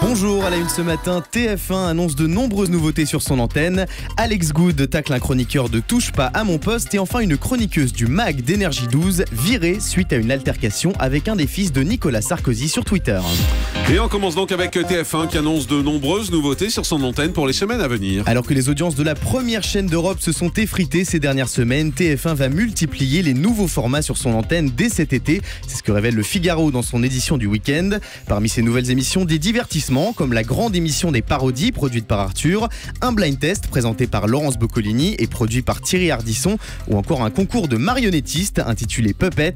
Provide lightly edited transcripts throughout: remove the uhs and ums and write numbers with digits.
Bonjour, à la une ce matin, TF1 annonce de nombreuses nouveautés sur son antenne. Alex Good tacle un chroniqueur de Touche pas à mon poste et enfin une chroniqueuse du MAG d'Énergie 12 virée suite à une altercation avec un des fils de Nicolas Sarkozy sur Twitter. Et on commence donc avec TF1 qui annonce de nombreuses nouveautés sur son antenne pour les semaines à venir. Alors que les audiences de la première chaîne d'Europe se sont effritées ces dernières semaines, TF1 va multiplier les nouveaux formats sur son antenne dès cet été. C'est ce que révèle le Figaro dans son édition du week-end. Parmi ces nouvelles émissions, des divertissements comme la grande émission des parodies produite par Arthur, un blind test présenté par Laurence Boccolini et produit par Thierry Ardisson ou encore un concours de marionnettistes intitulé Puppet.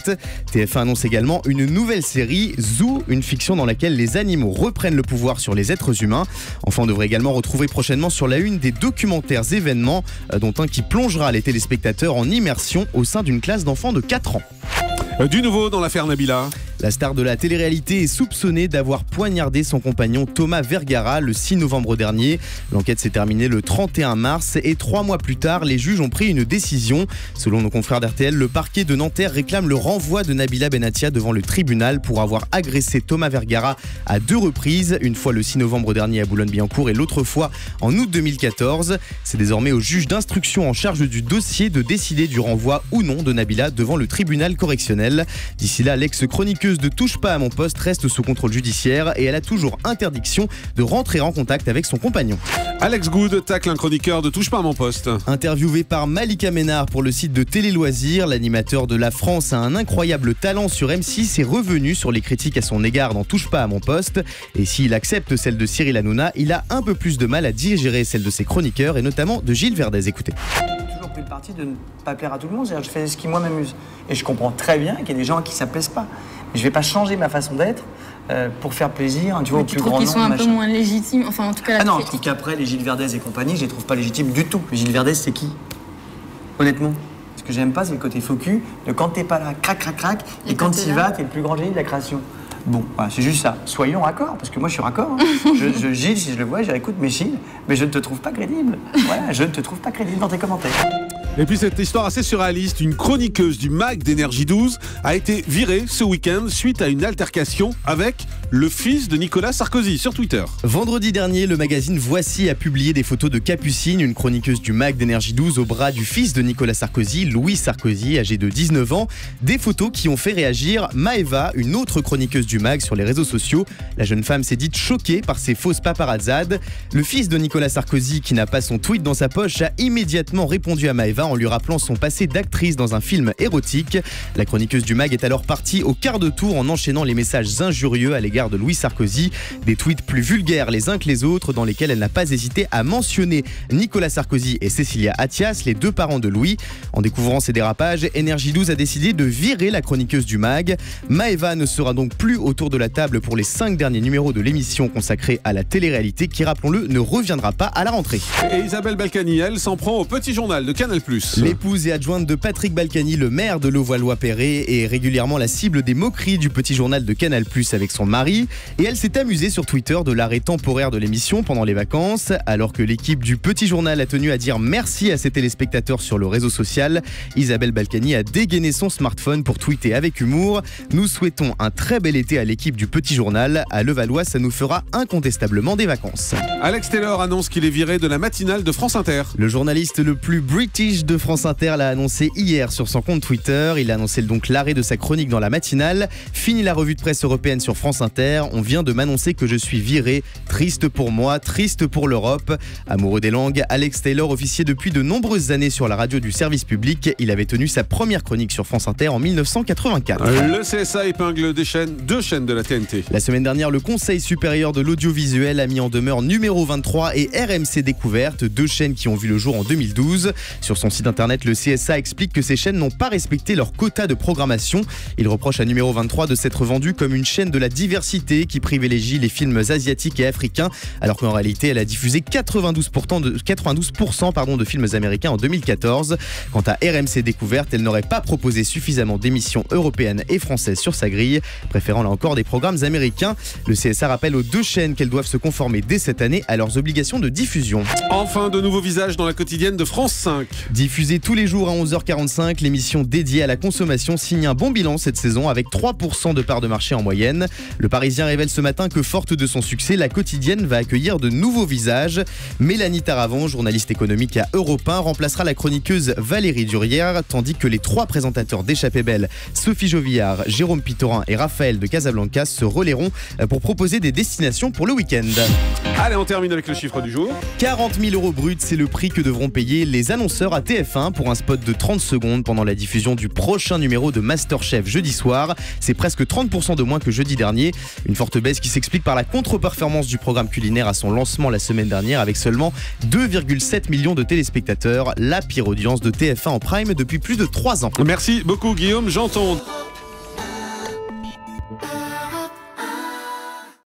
TF1 annonce également une nouvelle série, Zoo, une fiction dans laquelle les animaux reprennent le pouvoir sur les êtres humains. Enfin, on devrait également retrouver prochainement sur la une des documentaires événements, dont un qui plongera les téléspectateurs en immersion au sein d'une classe d'enfants de 4 ans. Du nouveau dans l'affaire Nabila. La star de la télé-réalité est soupçonnée d'avoir poignardé son compagnon Thomas Vergara le 6 novembre dernier. L'enquête s'est terminée le 31 mars et 3 mois plus tard, les juges ont pris une décision. Selon nos confrères d'RTL, le parquet de Nanterre réclame le renvoi de Nabila Benatia devant le tribunal pour avoir agressé Thomas Vergara à 2 reprises, une fois le 6 novembre dernier à Boulogne-Billancourt et l'autre fois en août 2014. C'est désormais au juge d'instruction en charge du dossier de décider du renvoi ou non de Nabila devant le tribunal correctionnel. D'ici là, l'ex-chroniqueuse de Touche pas à mon poste reste sous contrôle judiciaire et elle a toujours interdiction de rentrer en contact avec son compagnon. Alex Good tacle un chroniqueur de Touche pas à mon poste. Interviewé par Malika Ménard pour le site de Télé Loisirs, l'animateur de La France a un incroyable talent sur M6 et revenu sur les critiques à son égard dans Touche pas à mon poste. Et s'il accepte celle de Cyril Hanouna, il a un peu plus de mal à digérer celle de ses chroniqueurs et notamment de Gilles Verdez. Écoutez. Le parti de ne pas plaire à tout le monde, c'est-à-dire que je fais ce qui moi m'amuse. Et je comprends très bien qu'il y a des gens qui ne s'aplaisent pas. Mais je ne vais pas changer ma façon d'être pour faire plaisir, tu vois, au plus grand nombre. Tu trouves qu'ils sont un peu moins légitimes, enfin en tout cas la non, je trouve qu'après les Gilles Verdez et compagnie, je les trouve pas légitimes du tout. Gilles Verdez, c'est qui? Honnêtement. Ce que j'aime pas, c'est le côté faux cul de quand t'es pas là, crac, crac, crac, et quand t'y vas, t'es le plus grand génie de la création. Bon, voilà, c'est juste ça. Soyons raccord, parce que moi je suis raccord. Hein. Gilles, si je le vois, je dirais écoute, mais Gilles, mais je ne te trouve pas crédible. Voilà, je ne te trouve pas crédible dans tes commentaires. Et puis cette histoire assez surréaliste, une chroniqueuse du MAG d'Énergie 12 a été virée ce week-end suite à une altercation avec le fils de Nicolas Sarkozy sur Twitter. Vendredi dernier, le magazine Voici a publié des photos de Capucine, une chroniqueuse du MAG d'Énergie 12 au bras du fils de Nicolas Sarkozy, Louis Sarkozy, âgé de 19 ans. Des photos qui ont fait réagir Maëva, une autre chroniqueuse du MAG sur les réseaux sociaux. La jeune femme s'est dite choquée par ces fausses paparazzades. Le fils de Nicolas Sarkozy, qui n'a pas son tweet dans sa poche, a immédiatement répondu à Maëva en lui rappelant son passé d'actrice dans un film érotique. La chroniqueuse du MAG est alors partie au quart de tour en enchaînant les messages injurieux à l'égard de Louis Sarkozy. Des tweets plus vulgaires les uns que les autres dans lesquels elle n'a pas hésité à mentionner Nicolas Sarkozy et Cécilia Attias, les 2 parents de Louis. En découvrant ces dérapages, Énergie 12 a décidé de virer la chroniqueuse du MAG. Maëva ne sera donc plus autour de la table pour les 5 derniers numéros de l'émission consacrée à la télé-réalité qui, rappelons-le, ne reviendra pas à la rentrée. Et Isabelle Balkany, elle, s'en prend au petit journal de Canal+. L'épouse et adjointe de Patrick Balkany, le maire de Levallois-Perret, est régulièrement la cible des moqueries du petit journal de Canal+ avec son mari. Et elle s'est amusée sur Twitter de l'arrêt temporaire de l'émission pendant les vacances. Alors que l'équipe du petit journal a tenu à dire merci à ses téléspectateurs sur le réseau social, Isabelle Balkany a dégainé son smartphone pour tweeter avec humour. Nous souhaitons un très bel été à l'équipe du petit journal. À Levallois, ça nous fera incontestablement des vacances. Alex Taylor annonce qu'il est viré de la matinale de France Inter. Le journaliste le plus british de France Inter l'a annoncé hier sur son compte Twitter. Il a annoncé donc l'arrêt de sa chronique dans la matinale. Fini la revue de presse européenne sur France Inter. On vient de m'annoncer que je suis viré. Triste pour moi, triste pour l'Europe. Amoureux des langues, Alex Taylor officiait depuis de nombreuses années sur la radio du service public. Il avait tenu sa première chronique sur France Inter en 1984. Le CSA épingle deux chaînes de la TNT. La semaine dernière, le Conseil supérieur de l'audiovisuel a mis en demeure Numéro 23 et RMC Découverte, 2 chaînes qui ont vu le jour en 2012. Sur son site internet, le CSA explique que ces chaînes n'ont pas respecté leur quota de programmation. Il reproche à Numéro 23 de s'être vendu comme une chaîne de la diversité qui privilégie les films asiatiques et africains, alors qu'en réalité, elle a diffusé 92% de films américains en 2014. Quant à RMC Découverte, elle n'aurait pas proposé suffisamment d'émissions européennes et françaises sur sa grille, préférant là encore des programmes américains. Le CSA rappelle aux 2 chaînes qu'elles doivent se conformer dès cette année à leurs obligations de diffusion. Enfin, de nouveaux visages dans la quotidienne de France 5. Diffusée tous les jours à 11h45, l'émission dédiée à la consommation signe un bon bilan cette saison avec 3% de part de marché en moyenne. Le Parisien révèle ce matin que forte de son succès, la quotidienne va accueillir de nouveaux visages. Mélanie Taravant, journaliste économique à Europe 1, remplacera la chroniqueuse Valérie Durière, tandis que les 3 présentateurs d'Échappée Belle, Sophie Jovillard, Jérôme Pitorin et Raphaël de Casablanca se relayeront pour proposer des destinations pour le week-end. Allez, on termine avec le chiffre du jour. 40 000 € brut, c'est le prix que devront payer les annonceurs à TF1 pour un spot de 30 secondes pendant la diffusion du prochain numéro de MasterChef jeudi soir. C'est presque 30% de moins que jeudi dernier. Une forte baisse qui s'explique par la contre-performance du programme culinaire à son lancement la semaine dernière avec seulement 2,7 millions de téléspectateurs. La pire audience de TF1 en prime depuis plus de 3 ans. Merci beaucoup Guillaume, j'entends.